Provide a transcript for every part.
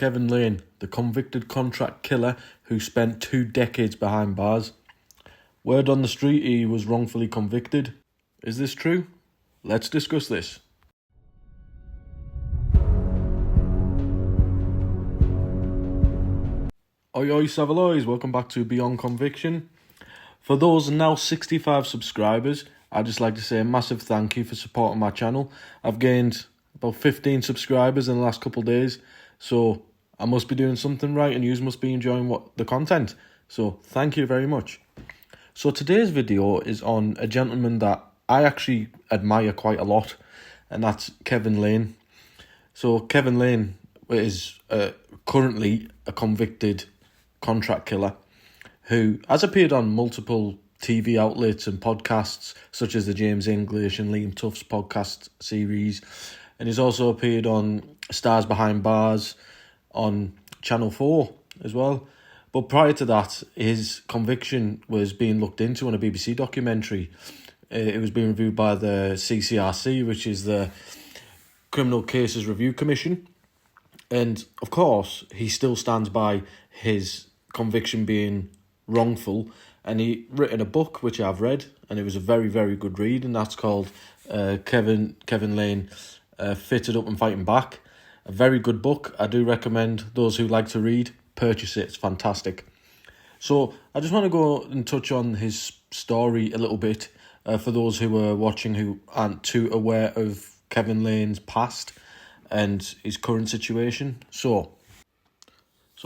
Kevin Lane, the convicted contract killer who spent 2 decades behind bars. Word on the street, he was wrongfully convicted. Is this true? Let's discuss this. Oi oi Savaloys, welcome back to Beyond Conviction. For those now 65 subscribers, I'd just like to say a massive thank you for supporting my channel. I've gained about 15 subscribers in the last couple of days, so I must be doing something right and you must be enjoying the content. So thank you very much. So today's video is on a gentleman that I actually admire quite a lot, and that's Kevin Lane. So Kevin Lane is currently a convicted contract killer who has appeared on multiple TV outlets and podcasts such as the James English and Liam Tuff's podcast series, and he's also appeared on Stars Behind Bars on Channel 4 as well. But prior to that, his conviction was being looked into on a BBC documentary. It was being reviewed by the CCRC, which is the Criminal Cases Review Commission. And of course, he still stands by his conviction being wrongful. And he written a book, which I've read, and it was a very, very good read. And that's called Kevin Lane, Fitted Up and Fighting Back. A very good book. I do recommend those who like to read, purchase it. It's fantastic. So I just want to go and touch on his story a little bit for those who are watching who aren't too aware of Kevin Lane's past and his current situation. So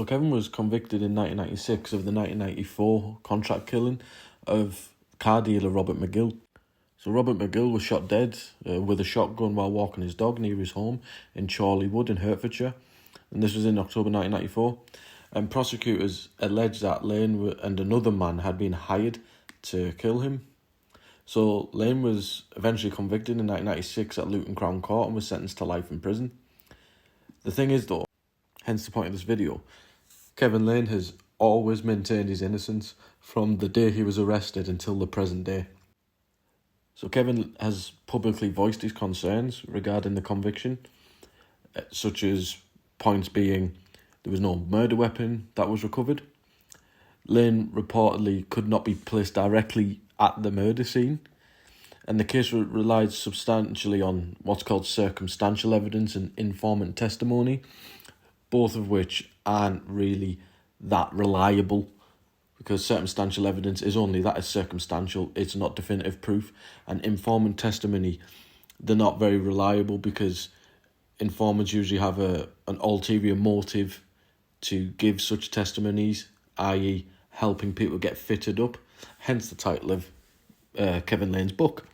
Kevin was convicted in 1996 of the 1994 contract killing of car dealer Robert McGill. So Robert McGill was shot dead with a shotgun while walking his dog near his home in Chorley Wood in Hertfordshire. And this was in October 1994. And prosecutors alleged that Lane and another man had been hired to kill him. So Lane was eventually convicted in 1996 at Luton Crown Court and was sentenced to life in prison. The thing is though, hence the point of this video, Kevin Lane has always maintained his innocence from the day he was arrested until the present day. So Kevin has publicly voiced his concerns regarding the conviction, such as points being there was no murder weapon that was recovered. Lane reportedly could not be placed directly at the murder scene, and the case relied substantially on what's called circumstantial evidence and informant testimony, both of which aren't really that reliable, because circumstantial evidence is only that, it's circumstantial, it's not definitive proof, and informant testimony, they're not very reliable because informants usually have an ulterior motive to give such testimonies, i.e. helping people get fitted up, hence the title of Kevin Lane's book.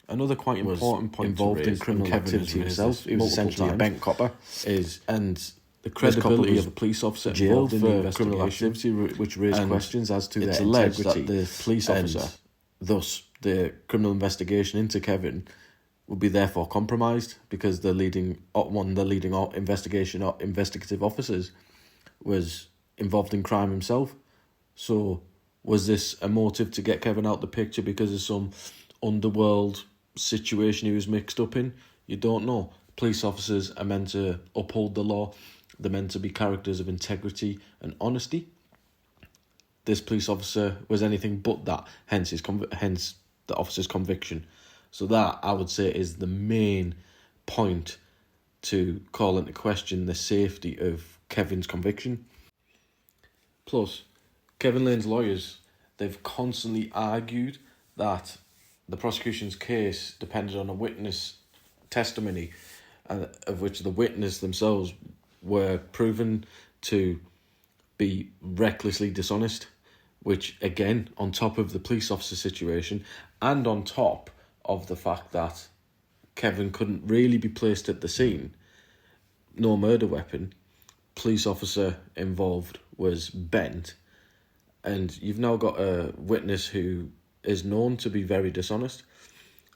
Another quite important point involved in criminal activity himself, he was essentially a bank copper, and the credibility of a police officer involved in the criminal activity, which raised questions as to their integrity. That the police officer, thus the criminal investigation into Kevin, would be therefore compromised because the leading investigative officers was involved in crime himself. So was this a motive to get Kevin out the picture because of some underworld situation he was mixed up in? You don't know. Police officers are meant to uphold the law. They're meant to be characters of integrity and honesty. This police officer was anything but that, hence the officer's conviction. So that, I would say, is the main point to call into question the safety of Kevin's conviction. Plus, Kevin Lane's lawyers, they've constantly argued that the prosecution's case depended on a witness testimony, of which the witness themselves were proven to be recklessly dishonest, which again, on top of the police officer situation and on top of the fact that Kevin couldn't really be placed at the scene, no murder weapon, police officer involved was bent, and you've now got a witness who is known to be very dishonest.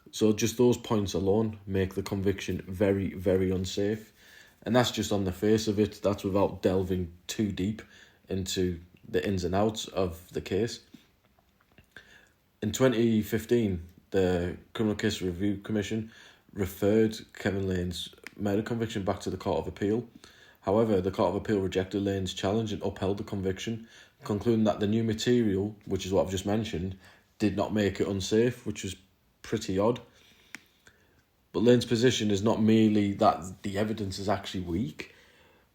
So just those points alone make the conviction very, very unsafe. And that's just on the face of it. That's without delving too deep into the ins and outs of the case. In 2015, the Criminal Case Review Commission referred Kevin Lane's murder conviction back to the Court of Appeal, However, the Court of Appeal rejected Lane's challenge and upheld the conviction, concluding that the new material, which is what I've just mentioned, did not make it unsafe, which was pretty odd. But Lane's position is not merely that the evidence is actually weak,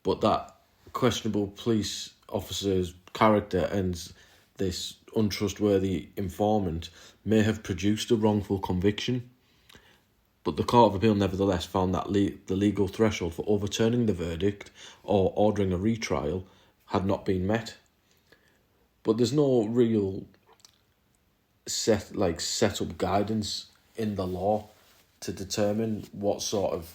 but that questionable police officer's character and this untrustworthy informant may have produced a wrongful conviction. But the Court of Appeal nevertheless found that the legal threshold for overturning the verdict or ordering a retrial had not been met. But there's no real set up guidance in the law to determine what sort of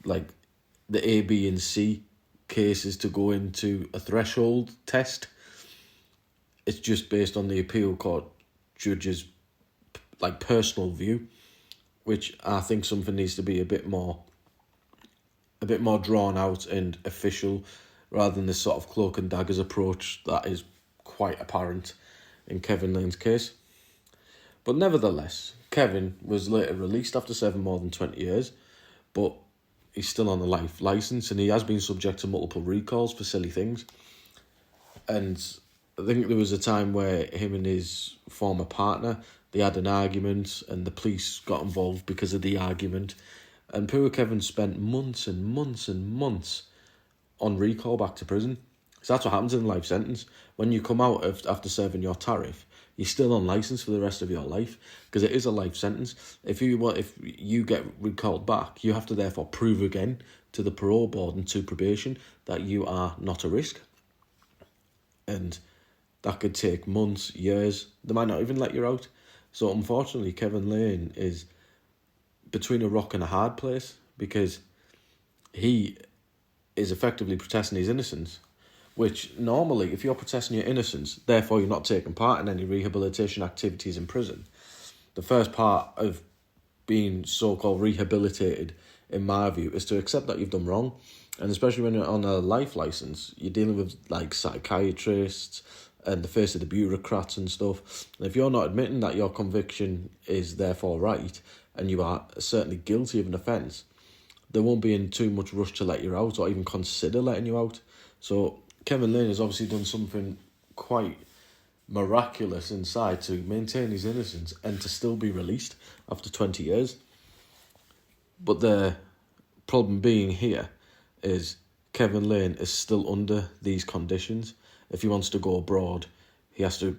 the A, B, and C cases to go into a threshold test. It's just based on the appeal court judge's personal view, which I think something needs to be a bit more drawn out and official, rather than this sort of cloak and daggers approach that is quite apparent in Kevin Lane's case. But nevertheless, Kevin was later released after serving more than 20 years, but he's still on a life licence and he has been subject to multiple recalls for silly things. And I think there was a time where him and his former partner, they had an argument and the police got involved because of the argument. And poor Kevin spent months and months and months on recall back to prison. So that's what happens in a life sentence. When you come out after serving your tariff, you're still on licence for the rest of your life because it is a life sentence. If you get recalled back, you have to therefore prove again to the parole board and to probation that you are not a risk. And that could take months, years. They might not even let you out. So unfortunately, Kevin Lane is between a rock and a hard place because he is effectively protesting his innocence, which normally, if you're protesting your innocence, therefore you're not taking part in any rehabilitation activities in prison. The first part of being so-called rehabilitated, in my view, is to accept that you've done wrong. And especially when you're on a life licence, you're dealing with psychiatrists and the face of the bureaucrats and stuff. And if you're not admitting that your conviction is therefore right, and you are certainly guilty of an offence, they won't be in too much rush to let you out or even consider letting you out. So Kevin Lane has obviously done something quite miraculous inside to maintain his innocence and to still be released after 20 years. But the problem being here is Kevin Lane is still under these conditions. If he wants to go abroad, he has to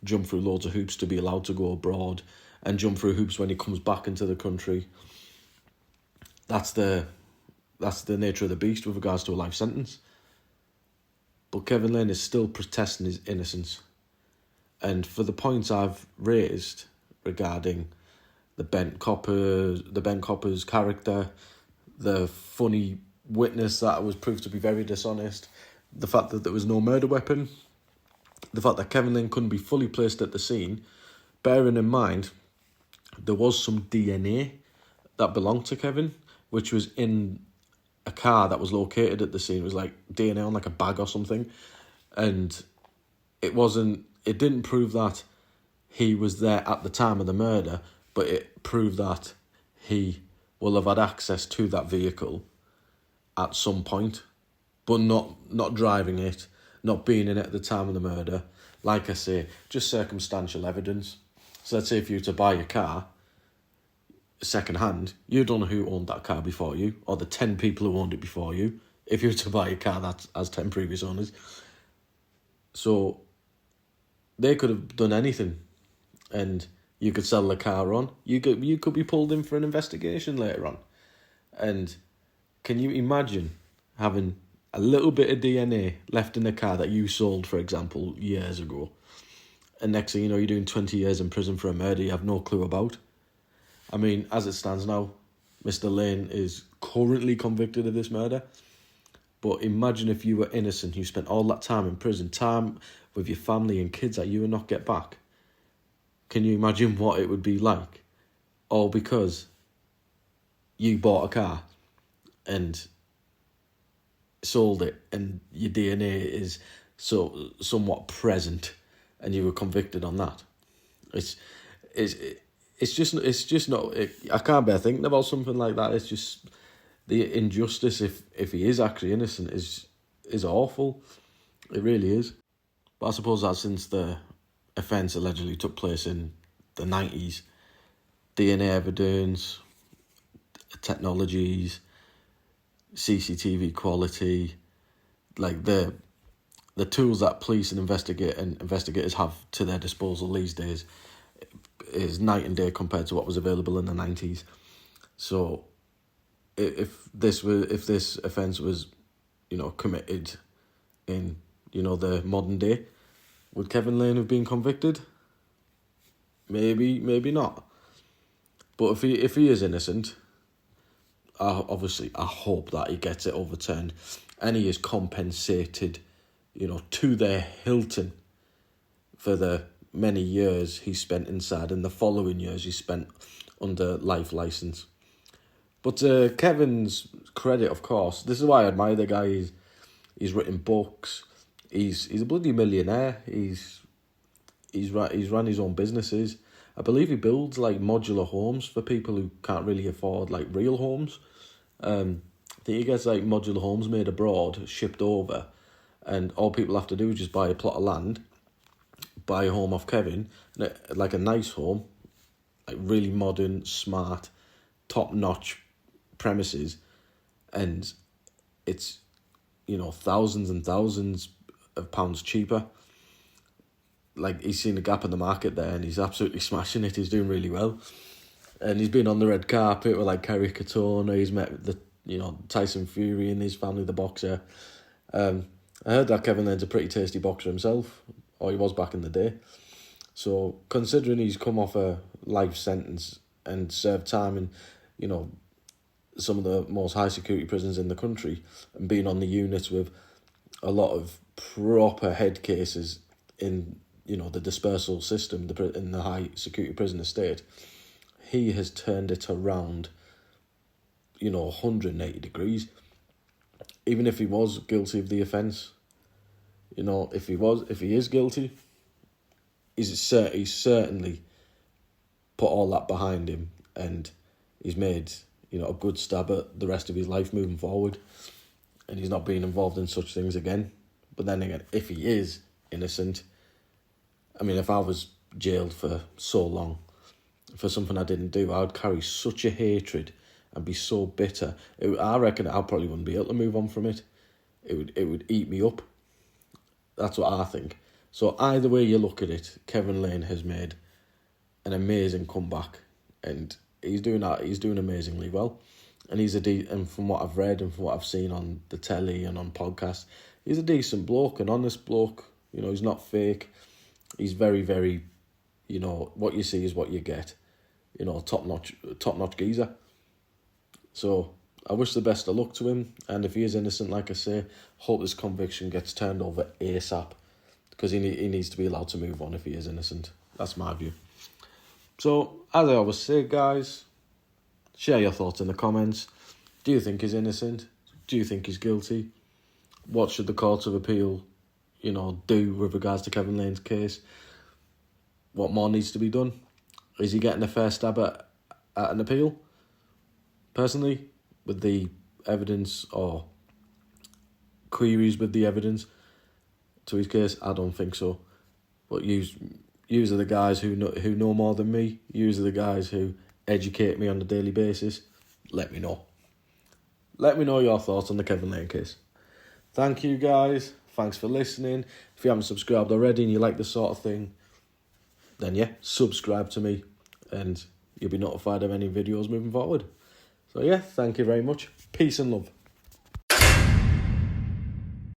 jump through loads of hoops to be allowed to go abroad and jump through hoops when he comes back into the country. That's the nature of the beast with regards to a life sentence. But Kevin Lane is still protesting his innocence. And for the points I've raised regarding the bent copper's character, the funny witness that was proved to be very dishonest, the fact that there was no murder weapon, the fact that Kevin Lane couldn't be fully placed at the scene, bearing in mind there was some DNA that belonged to Kevin, which was in a car that was located at the scene. It was like DNA on like a bag or something. And it didn't prove that he was there at the time of the murder, but it proved that he will have had access to that vehicle at some point, but not driving it, not being in it at the time of the murder. Like I say, just circumstantial evidence. So let's say if you were to buy a car second hand, you don't know who owned that car before you, or the 10 people who owned it before you, if you were to buy a car that has 10 previous owners. So they could have done anything, and you could sell the car on. You could be pulled in for an investigation later on. And can you imagine having a little bit of DNA left in the car that you sold, for example, years ago, and next thing you know, you're doing 20 years in prison for a murder you have no clue about? I mean, as it stands now, Mr. Lane is currently convicted of this murder. But imagine if you were innocent, you spent all that time in prison, time with your family and kids that you will not get back. Can you imagine what it would be like? All because you bought a car and sold it and your DNA is somewhat present and you were convicted on that. It's just not. I can't bear thinking about something like that. It's just the injustice, if he is actually innocent, is awful. It really is. But I suppose that since the offence allegedly took place in the 90s, DNA evidence, technologies, CCTV quality, like the tools that police and investigators have to their disposal these days is night and day compared to what was available in the 90s. So if this offence was, committed in, the modern day, would Kevin Lane have been convicted? Maybe not. But if he is innocent, I hope that he gets it overturned and he is compensated, to the hilton for the many years he spent inside and the following years he spent under life licence. But to Kevin's credit, of course, this is why I admire the guy. He's written books. He's a bloody millionaire. He's ran his own businesses. I believe he builds like modular homes for people who can't really afford like real homes. I think he gets like modular homes made abroad, shipped over, and all people have to do is just buy a plot of land, buy a home off Kevin, like a nice home, like really modern, smart, top-notch premises, and it's, thousands and thousands of pounds cheaper. Like, he's seen a gap in the market there and he's absolutely smashing it. He's doing really well. And he's been on the red carpet with like Kerry Katona. He's met the, Tyson Fury and his family, the boxer. I heard that Kevin Lane's a pretty tasty boxer himself, or he was back in the day. So considering he's come off a life sentence and served time in, some of the most high security prisons in the country, and being on the units with a lot of proper head cases in, the dispersal system, in the high security prison estate, he has turned it around, 180 degrees. Even if he was guilty of the offence, if he is guilty, he's certainly put all that behind him, and he's made, a good stab at the rest of his life moving forward, and he's not being involved in such things again. But then again, if he is innocent, I mean, if I was jailed for so long for something I didn't do, I would carry such a hatred and be so bitter. I reckon I probably wouldn't be able to move on from it. It would eat me up. That's what I think. So either way you look at it, Kevin Lane has made an amazing comeback, and he's doing amazingly well. And and from what I've read and from what I've seen on the telly and on podcasts, he's a decent bloke, an honest bloke. He's not fake. He's very, very, what you see is what you get. Top notch geezer. So I wish the best of luck to him, and if he is innocent, like I say, hope this conviction gets turned over ASAP, because he needs to be allowed to move on if he is innocent. That's my view. So, as I always say, guys, share your thoughts in the comments. Do you think he's innocent? Do you think he's guilty? What should the Courts of Appeal, do with regards to Kevin Lane's case? What more needs to be done? Is he getting a fair stab at an appeal? Personally, with the evidence or queries with the evidence to his case, I don't think so. But you are the guys who know more than me. You are the guys who educate me on a daily basis. Let me know. Let me know your thoughts on the Kevin Lane case. Thank you, guys. Thanks for listening. If you haven't subscribed already and you like this sort of thing, then yeah, subscribe to me and you'll be notified of any videos moving forward. So yeah, thank you very much. Peace and love.